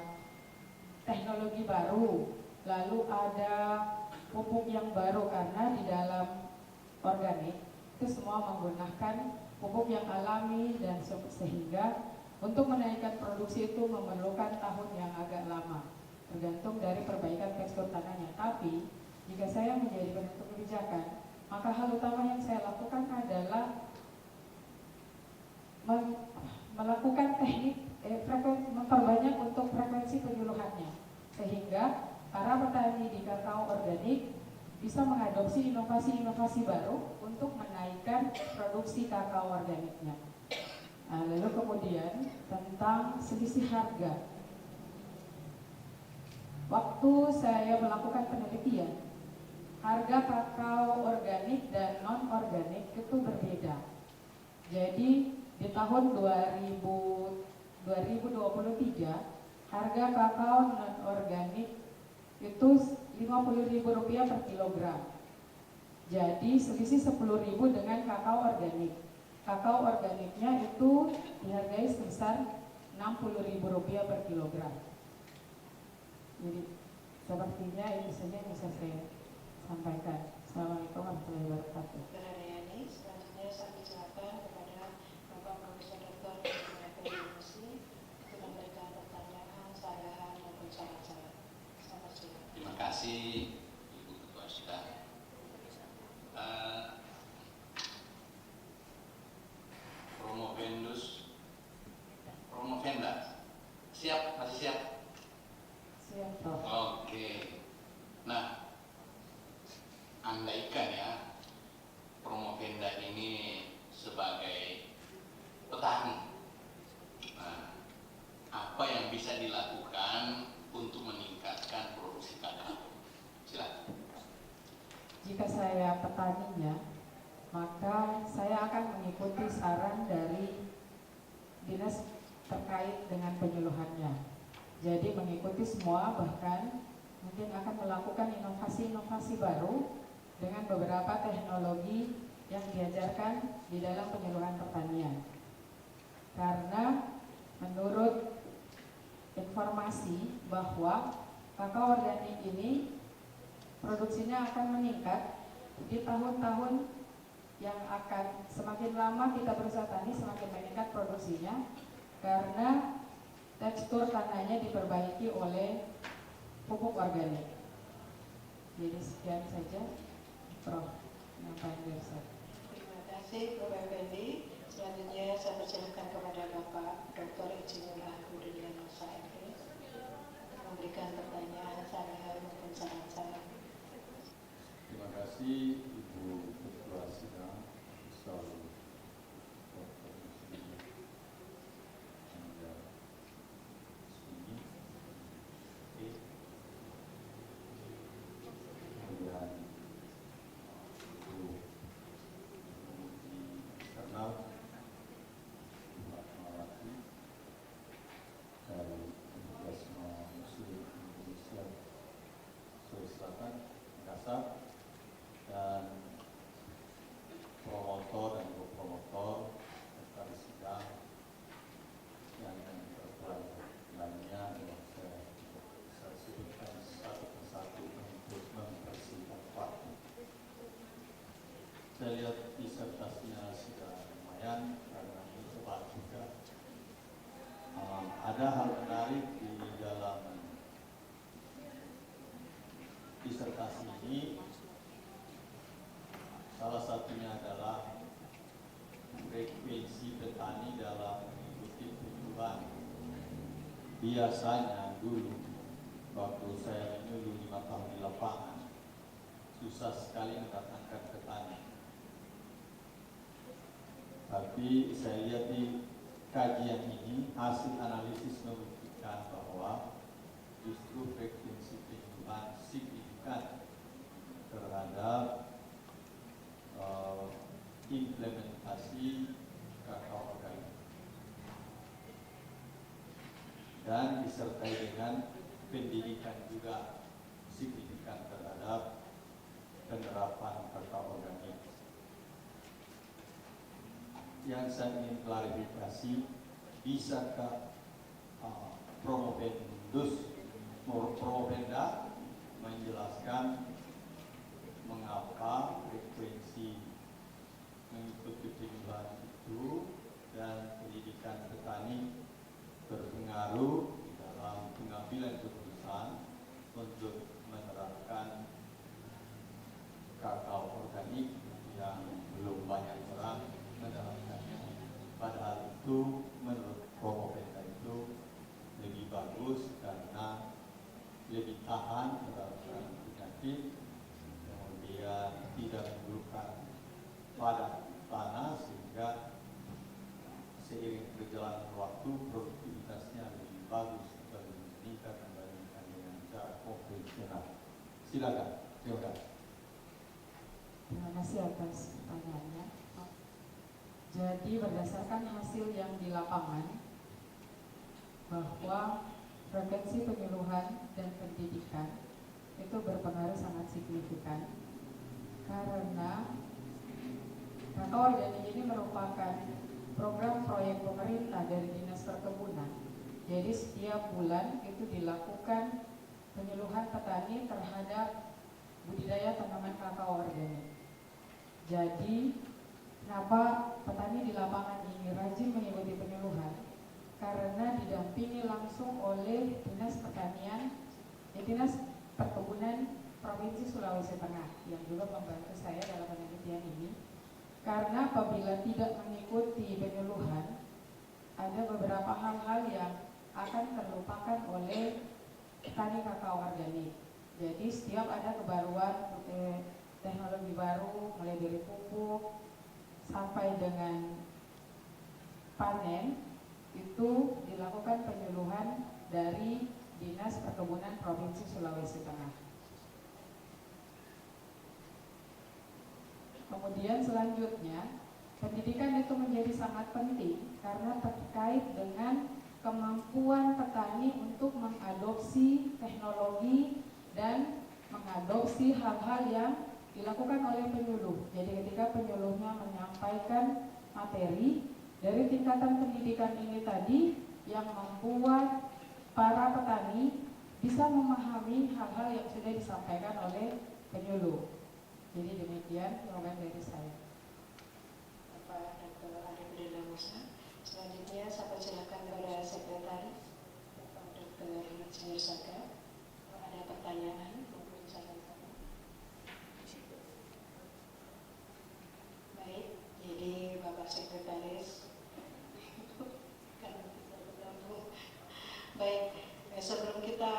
teknologi baru, lalu ada pupuk yang baru, karena di dalam organik itu semua menggunakan pupuk yang alami dan sehingga untuk menaikkan produksi itu memerlukan tahun yang agak lama, tergantung dari perbaikan tekstur tanahnya. Tapi jika saya menjadi penentu kebijakan, maka hal utama yang saya lakukan adalah melakukan teknik memperbanyak untuk frekuensi penyuluhannya, sehingga para petani di kakao organik bisa mengadopsi inovasi-inovasi baru untuk menaikkan produksi kakao organiknya. Nah, lalu kemudian tentang selisih harga. Waktu saya melakukan penelitian, harga kakao organik dan non-organik itu berbeda. Jadi di tahun 2023 harga kakao non-organik itu Rp50.000 per kilogram. Jadi selisih 10.000 dengan kakao organik. Kakao organiknya itu dihargai sebesar Rp60.000 per kilogram. Jadi sepertinya itu saja yang bisa saya sampaikan. Assalamualaikum warahmatullahi wabarakatuh. Ini selanjutnya saya persilakan kepada Bapak Profesor Dr. Insinyur untuk memberikan pertanyaan, saran maupun saran-saran. Selamat siang. Terima kasih Ibu Ketua Sidang. Promovenda, siap? Masih siap? Siap, Prof. Oke. Nah, andaikan ya Promovenda ini sebagai petani, nah, apa yang bisa dilakukan untuk meningkatkan produksi ketika saya petaninya, maka saya akan mengikuti saran dari dinas terkait dengan penyuluhannya. Jadi mengikuti semua, bahkan mungkin akan melakukan inovasi-inovasi baru dengan beberapa teknologi yang diajarkan di dalam penyuluhan pertanian. Karena menurut informasi bahwa kakao organik ini produksinya akan meningkat di tahun-tahun yang akan semakin lama kita berusaha tani semakin meningkat produksinya karena tekstur tanahnya diperbaiki oleh pupuk organik. Jadi sekian saja, Prof. Penyampaian dari saya. Terima kasih, Prof. Effendi. Selanjutnya saya persilakan kepada Bapak Dr. Insinyur Agus Rudianosa MP memberikan pertanyaan, saran maupun saran-saran. Terima kasih Ibu Ketua Sidang Besar Dr. Muslim Anja Sini. Kemudian Ibu Penguji Eksternal Fatmawati dari Organisme Muslim Indonesia Sulawesi Selatan, Makassar, dan promotor dan promotor dari sidang yang lainnya yang saya sebutkan satu persatu untuk mempersingkat waktu. Saya lihat disertasinya sudah lumayan karena ini cepat juga. Ada hal menarik di dalam disertasi ini. Salah satunya adalah frekuensi petani dalam mengikuti penyuluhan. Biasanya dulu, waktu saya menyuluh 5 tahun di lapangan, susah sekali mendatangkan petani. Tapi saya lihat di kajian ini, hasil analisis membuktikan bahwa justru frekuensi penyuluhan signifikan terhadap implementasi kakao organik dan disertai dengan pendidikan juga signifikan terhadap penerapan kakao organik. Yang saya ingin klarifikasi, bisakah Provenda menjelaskan mengapa frekuensi mengikuti penyuluhan itu dan pendidikan petani berpengaruh di dalam pengambilan keputusan untuk menerapkan kakao organik yang belum banyak orang menerapkannya. Padahal itu menurut Provenda itu lebih bagus karena lebih tahan terhadap penyakit, kemudian tidak menimbulkan padat tanah sehingga seiring berjalan waktu produktivitasnya lebih bagus dan lebih meningkat dibandingkan dengan cara konvensional. Silakan. Terima kasih. Terima kasih atas pertanyaannya. Jadi berdasarkan hasil yang di lapangan bahwa frekuensi penyuluhan dan pendidikan itu berpengaruh sangat signifikan karena kakao organik ini merupakan program proyek pemerintah dari Dinas Perkebunan. Jadi setiap bulan itu dilakukan penyuluhan petani terhadap budidaya tanaman kakao organik. Jadi kenapa petani di lapangan ini rajin mengikuti penyuluhan? Karena didampingi langsung oleh Dinas Perkebunan Provinsi Sulawesi Tengah yang juga membantu saya dalam penelitian ini. Karena apabila tidak mengikuti penyuluhan, ada beberapa hal-hal yang akan terlupakan oleh petani kakao organik. Jadi setiap ada kebaruan teknologi baru, mulai dari pupuk sampai dengan panen, itu dilakukan penyuluhan dari Dinas Perkebunan Provinsi Sulawesi Tengah. Kemudian selanjutnya, pendidikan itu menjadi sangat penting karena terkait dengan kemampuan petani untuk mengadopsi teknologi dan mengadopsi hal-hal yang dilakukan oleh penyuluh. Jadi ketika penyuluhnya menyampaikan materi dari tingkatan pendidikan ini tadi yang membuat para petani bisa memahami hal-hal yang sudah disampaikan oleh penyuluh. Jadi demikian jawaban dari saya. Bapak Dr. Ari Budha Musa. Selanjutnya saya persilakan kepada sekretaris Bapak Dr. Insinyur Saka. Ada pertanyaan maupun saran-saran. Baik, jadi Bapak Sekretaris kan bisa bergabung. Baik, sebelum kita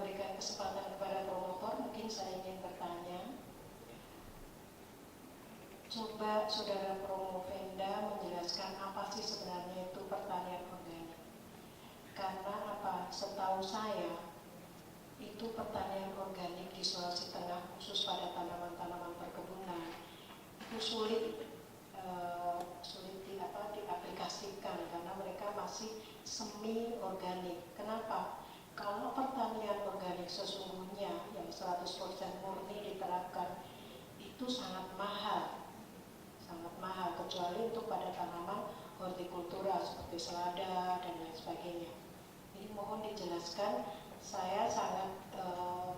berikan kesempatan kepada promotor, mungkin saya ingin bertanya. Coba Saudara Promovenda menjelaskan apa sih sebenarnya itu pertanian organik. Karena apa? Setahu saya itu pertanian organik di Sulawesi Tengah khusus pada tanaman-tanaman perkebunan itu sulit diaplikasikan karena mereka masih semi organik. Kenapa? Kalau pertanian organik sesungguhnya yang 100% murni diterapkan itu sangat mahal, kecuali untuk pada tanaman hortikultura seperti selada dan lain sebagainya. Ini mohon dijelaskan. Saya sangat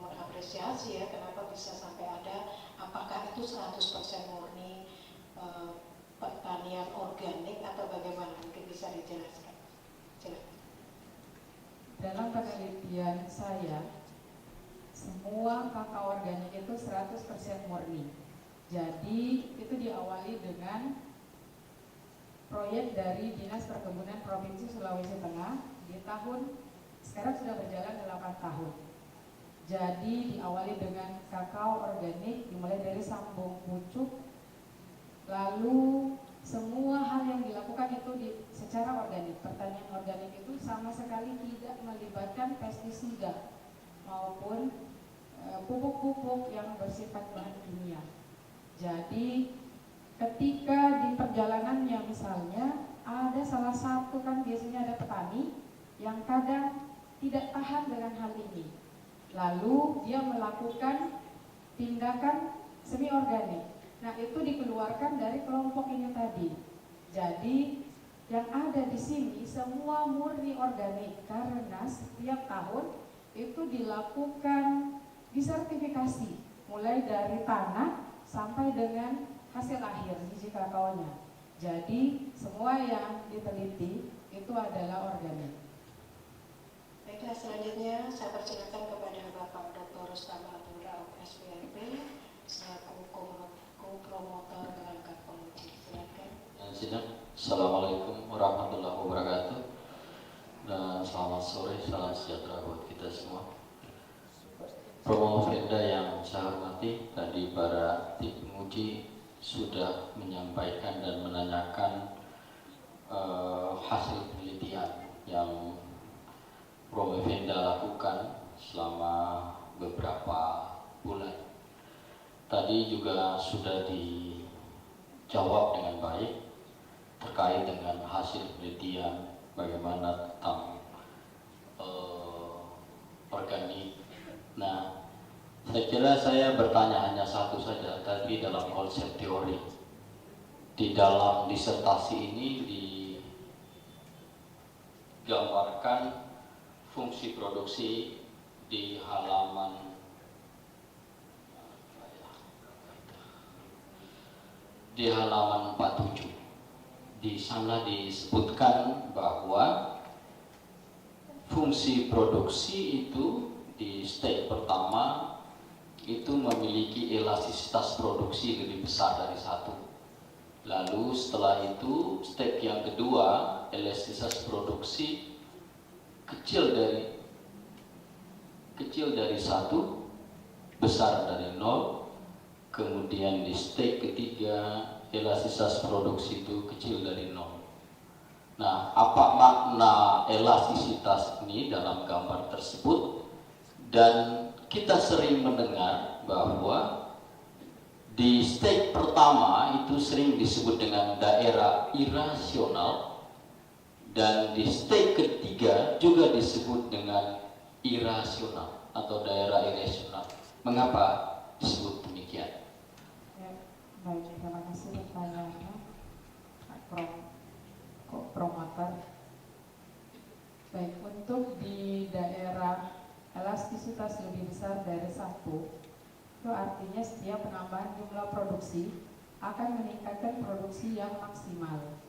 mengapresiasi ya kenapa bisa sampai ada, apakah itu 100% murni pertanian organik atau bagaimana, mungkin bisa dijelaskan. Silakan. Dalam penelitian saya, semua kakao organik itu 100% murni. Jadi itu diawali dengan proyek dari Dinas Perkebunan Provinsi Sulawesi Tengah di tahun sekarang sudah berjalan 8 tahun. Jadi diawali dengan kakao organik dimulai dari sambung pucuk, lalu semua hal yang dilakukan itu secara organik. Pertanian organik itu sama sekali tidak melibatkan pestisida maupun pupuk-pupuk yang bersifat bahan kimia. Jadi ketika di perjalanannya misalnya ada salah satu, kan biasanya ada petani yang kadang tidak tahan dengan hal ini, lalu dia melakukan tindakan semi organik. Nah itu dikeluarkan dari kelompok ini tadi. Jadi yang ada di sini semua murni organik karena setiap tahun itu dilakukan disertifikasi mulai dari tanah sampai dengan hasil akhir biji kakaonya. Jadi semua yang diteliti itu adalah organik. Baiklah, selanjutnya saya persilakan kepada Bapak Dr. Rustam Abdul Rauf SPMP selaku co-promotor Langkah Penguji. Silakan. Assalamualaikum warahmatullahi wabarakatuh. Dan selamat sore, salam sejahtera buat kita semua. Promovenda yang saya hormati, tadi para tim penguji sudah menyampaikan dan menanyakan hasil penelitian yang Promovenda lakukan selama beberapa bulan. Tadi juga sudah dijawab dengan baik terkait dengan hasil penelitian bagaimana tentang organik. Nah, saya kira saya bertanya hanya satu saja tadi dalam konsep teori. Di dalam disertasi ini digambarkan fungsi produksi di halaman 47. Di sana disebutkan bahwa fungsi produksi itu di step pertama itu memiliki elastisitas produksi lebih besar dari satu. Lalu setelah itu step yang kedua, elastisitas produksi kecil dari satu, besar dari nol. Kemudian di step ketiga, elastisitas produksi itu kecil dari nol. Nah, apa makna elastisitas ini dalam gambar tersebut? Dan kita sering mendengar bahwa Di stage pertama itu sering disebut dengan daerah irasional, dan di stage ketiga juga disebut dengan irasional atau daerah irasional. Mengapa disebut demikian? Ya, baik, terima kasih pertanyaannya, promotor. Baik, untuk di daerah elastisitas lebih besar dari 1, itu artinya setiap penambahan jumlah produksi akan meningkatkan produksi yang maksimal.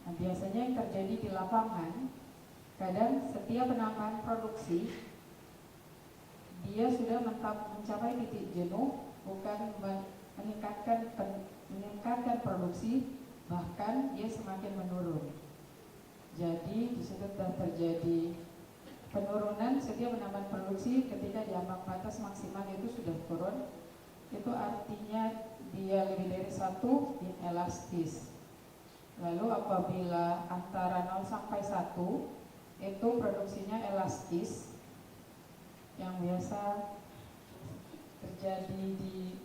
Nah, biasanya yang terjadi di lapangan, kadang setiap penambahan produksi dia sudah mencapai titik jenuh, bukan meningkatkan produksi, bahkan dia semakin menurun. Jadi di situ terjadi penurunan setiap penambahan produksi. Ketika di ambang batas maksimal itu sudah turun, itu artinya dia lebih dari 1 inelastis. Lalu apabila antara 0 sampai 1 itu produksinya elastis, yang biasa terjadi di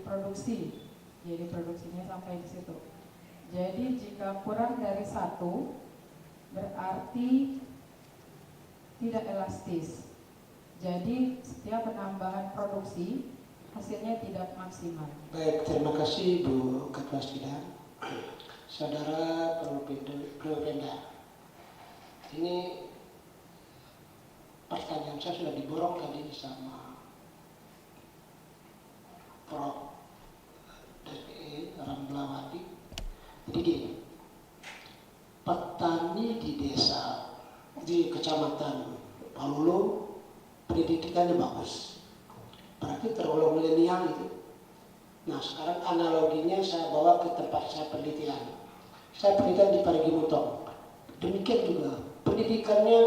produksi, jadi produksinya sampai di situ. Jadi jika kurang dari 1 berarti tidak elastis. Jadi setiap penambahan produksi hasilnya tidak maksimal. Baik, terima kasih Bu Ketua Sidang. Saudara Propenda, ini pertanyaan saya sudah diborong tadi sama Prof. DPE Ramblawati. Jadi gini, petani di desa, di kecamatan Palulu, pendidikannya bagus, berarti tergolong milenial itu. Nah sekarang analoginya saya bawa ke tempat saya penelitian. Saya penelitian di Parigi Mutong. Demikian juga pendidikannya,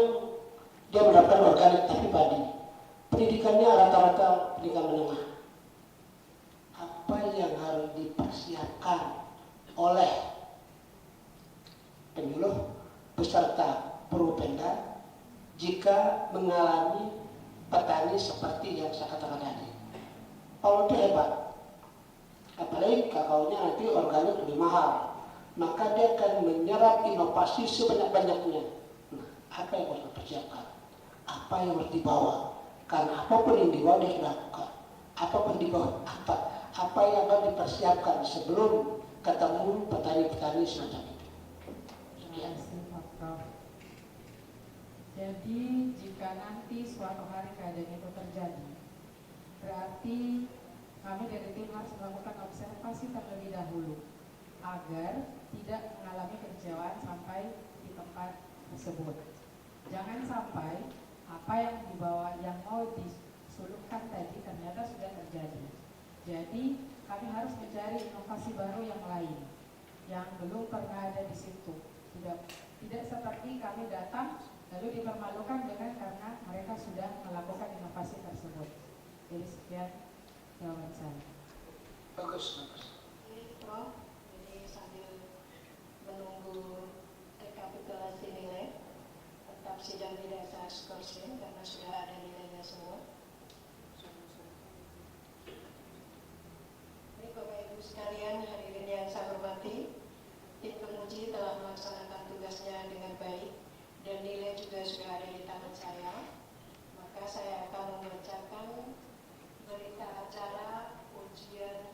dia mendapatkan organik tapi padi. Pendidikannya rata-rata pendidikan menengah. Apa yang harus dipersiapkan oleh penyuluh beserta Propenda jika mengalami petani seperti yang saya katakan tadi? Kalau itu hebat, apalagi kakaonya nanti organik lebih mahal, maka dia akan menyerap inovasi sebanyak-banyaknya. Nah, apa yang harus dipersiapkan? Apa yang harus dibawa? Karena apapun yang dibawa dia sudah lakukan. Apapun dibawa, apa yang harus dipersiapkan sebelum ketemu petani-petani semacam itu? Terima kasih Pak Prof. Jadi jika nanti suatu hari keadaan itu terjadi, berarti kami dari tim harus melakukan observasi terlebih dahulu agar tidak mengalami kekecewaan sampai di tempat tersebut. Jangan sampai apa yang dibawa, yang mau disuluhkan tadi ternyata sudah terjadi. Jadi kami harus mencari inovasi baru yang lain yang belum pernah ada di situ. Tidak seperti kami datang lalu dipermalukan dengan karena mereka sudah melakukan inovasi tersebut. Jadi sekian jawaban saya. Bagus. Ini Prof, jadi sambil menunggu rekapitulasi nilai, tetap sidang tidak saya skorsing karena sudah ada nilainya semua. Ini Bapak Ibu sekalian, hadirin yang saya hormati, tim penguji telah melaksanakan tugasnya dengan baik dan nilai juga sudah ada di tangan saya. Maka saya akan membacakan berita acara ujian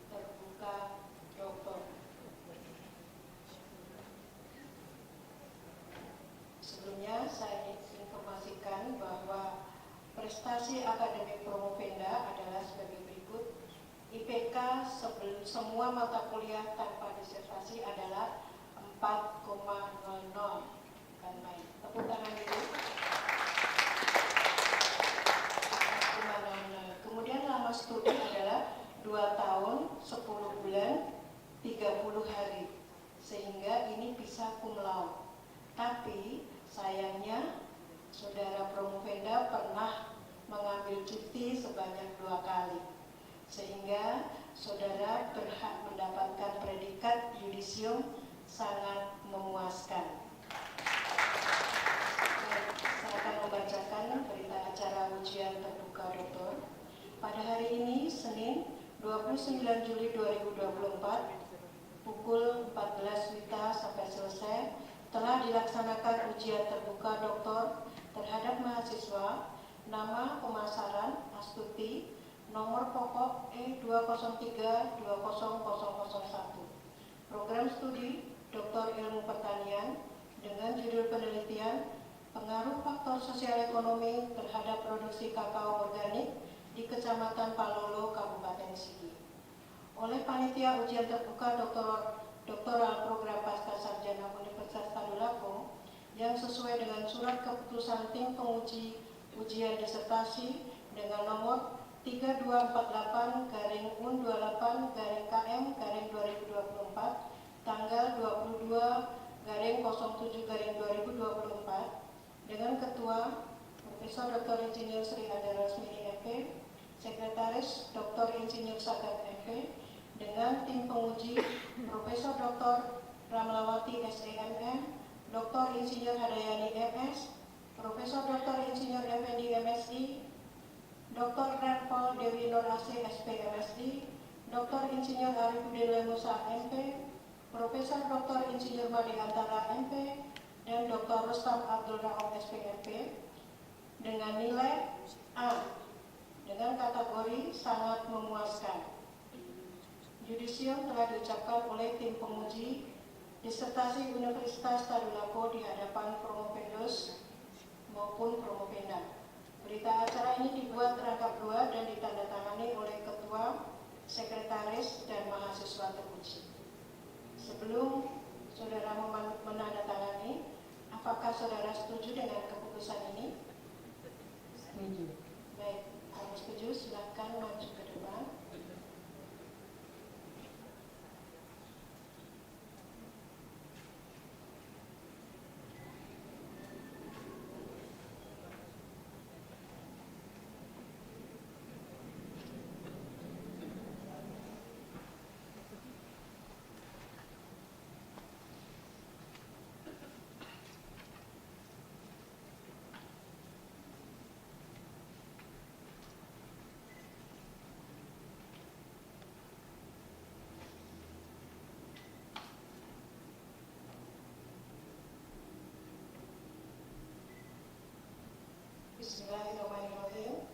terbuka doktor. Sebelumnya saya ingin informasikan bahwa prestasi akademik Propenda adalah sebagai berikut. IPK semua mata kuliah tanpa disertasi adalah 4,00. Bukan main. Tepuk tangan dulu. 4,00. Kemudian lama studi adalah 2 tahun, 10 bulan, 30 hari. Sehingga ini bisa cum laude. Tapi sayangnya Saudara Propenda pernah mengambil cuti sebanyak 2 kali. Sehingga saudara berhak mendapatkan predikat yudisium sangat memuaskan. Saya akan membacakan berita acara ujian terbuka doktor. 29 Juli 2024 pukul 14 WITA sampai selesai telah dilaksanakan ujian terbuka doktor terhadap mahasiswa nama pemasaran Astuti nomor pokok E203-20001, program studi Doktor Ilmu Pertanian dengan judul penelitian pengaruh faktor sosial ekonomi terhadap produksi kakao organik di Kecamatan Palolo, Kabupaten Sigi. Oleh Panitia Ujian Terbuka Doktoral Program Pascasarjana Universitas Tadulako yang sesuai dengan surat keputusan tim penguji ujian disertasi dengan nomor 3248-UN28-KM-2024 tanggal 22/07/2024 dengan Ketua Profesor Dr. Insinyur Sri Ade Rasmini MP, Sekretaris Dr. Insinyur Sadat MP, dengan tim penguji Profesor Dr. Ramlawati SEMM, Dr. Insinyur Hadayani MS, Profesor Dr. Insinyur Effendi MSI, Dr. Renpol Dewi Nur AC SP MSI, Dr. Insinyur Arifuddin Lemusa MP, Profesor Dr. Insinyur Madi Antara MP, dan Dr. Rustam Abdul Rahman SPMP dengan nilai A dengan kategori sangat memuaskan. Judisium telah diucapkan oleh tim penguji disertasi Universitas Tadulako di hadapan Promopendus maupun Promopenda. Berita acara ini dibuat rangkap 2 dan ditandatangani oleh Ketua, Sekretaris, dan mahasiswa teruji. Sebelum saudara menandatangani, apakah saudara setuju dengan keputusan ini? Setuju. Baik, kalau setuju silakan maju ke depan. Bismillahirrahmanirrahim.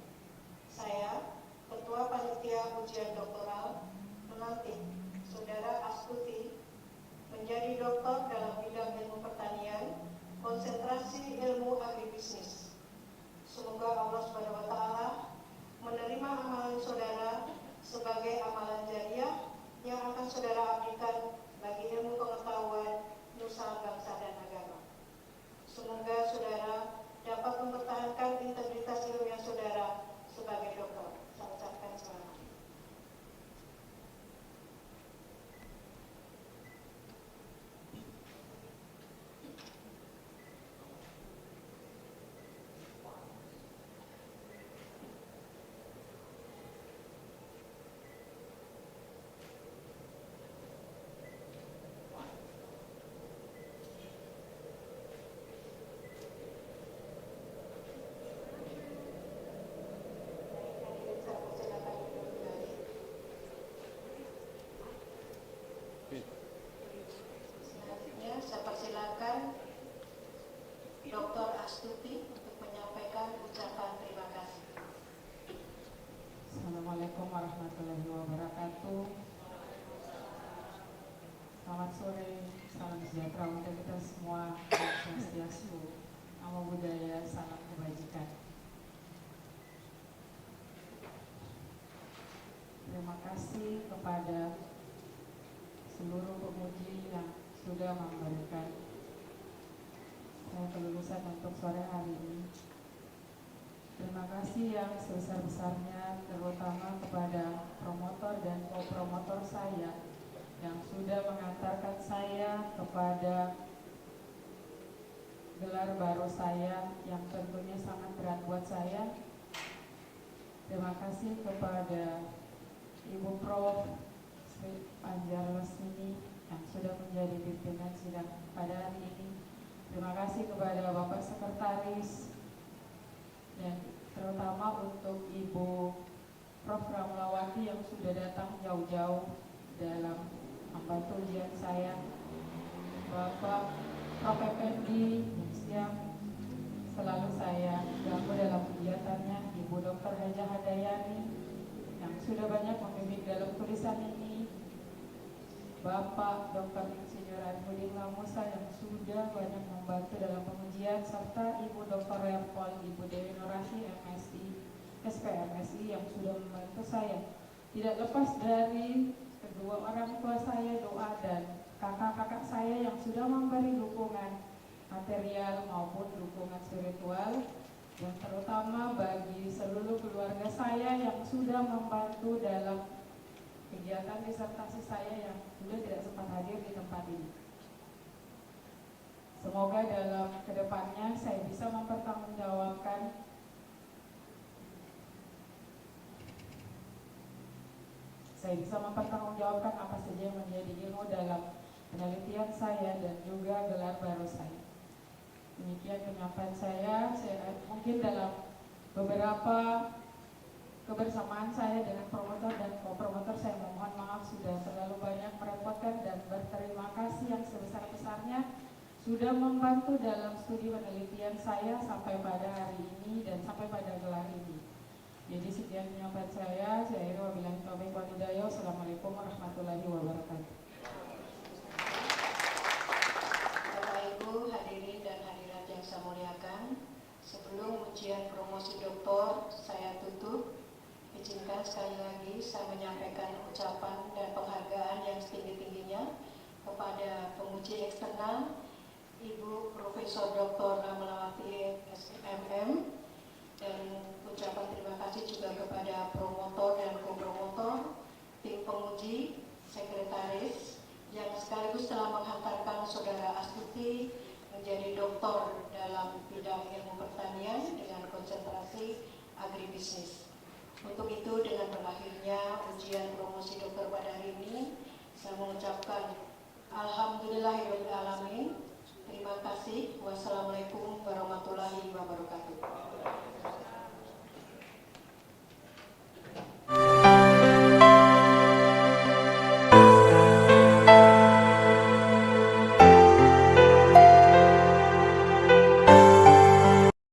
Saya, Ketua Panitia Ujian Doktoral, melantik Saudara Astuti menjadi doktor dalam bidang ilmu pertanian, konsentrasi ilmu agribisnis. Semoga Allah SWT menerima amalan saudara sebagai amalan jariah yang akan saudara abdikan bagi ilmu pengetahuan nusa bangsa dan agama. Semoga saudara dapat mempertahankan integritas ilmiah saudara sebagai dokter. Saya ucapkan selamat. Selanjutnya saya persilakan Dr. Astuti untuk menyampaikan ucapan terima kasih. Assalamualaikum warahmatullahi wabarakatuh. Selamat sore, salam sejahtera untuk kita semua. Om Swastiastu, Namo Buddhaya, salam kebajikan. Terima kasih kepada seluruh pemuji yang sudah memberikan saya kelulusan untuk sore hari ini. Terima kasih yang sebesar-besarnya terutama kepada promotor dan co-promotor saya yang sudah mengantarkan saya kepada gelar baru saya yang tentunya sangat berat buat saya. Terima kasih kepada Ibu Prof. Sri Anjar Lasmini yang sudah menjadi pimpinan sidang pada hari ini. Terima kasih kepada Bapak Sekretaris dan terutama untuk Ibu Prof. Ramlawati yang sudah datang jauh-jauh dalam membantu ujian saya, Bapak Prof. Effendi yang selalu saya ganggu dalam kegiatannya, Ibu Dr. Haja Hadayani yang sudah banyak membimbing dalam tulisan ini, Bapak Dr. Insinyur Arifudin Lamusa yang sudah banyak membantu dalam pengujian, serta Ibu Dr. Repol, Ibu Dewi Nurasi MSI, SPMSI yang sudah membantu saya. Tidak lepas dari kedua orang tua saya, doa, dan kakak-kakak saya yang sudah memberi dukungan material maupun dukungan spiritual, dan terutama bagi seluruh keluarga saya yang sudah membantu dalam kegiatan disertasi saya yang sudah tidak sempat hadir di tempat ini. Semoga dalam kedepannya saya bisa mempertanggungjawabkan apa saja yang menjadi ilmu dalam penelitian saya dan juga gelar baru saya. Demikian penyampaian saya mungkin dalam beberapa kebersamaan saya dengan promotor dan co-promotor, saya mohon maaf sudah terlalu banyak merepotkan, dan berterima kasih yang sebesar-besarnya sudah membantu dalam studi penelitian saya sampai pada hari ini dan sampai pada gelar ini. Jadi sekian penyampaian saya akhiri wabillahi taufiq wal hidayah. Wassalamualaikum warahmatullahi wabarakatuh. Bapak Ibu hadirin dan hadirat yang saya muliakan, sebelum ujian promosi doktor saya tutup, izinkan sekali lagi saya menyampaikan ucapan dan penghargaan yang setinggi-tingginya kepada penguji eksternal Ibu Profesor Dr. Ramlawati SMM, dan ucapan terima kasih juga kepada promotor dan co-promotor, tim penguji, sekretaris yang sekaligus telah menghantarkan Saudara Astuti menjadi doktor dalam bidang ilmu pertanian dengan konsentrasi agribisnis. Untuk itu, dengan berakhirnya ujian promosi dokter pada hari ini,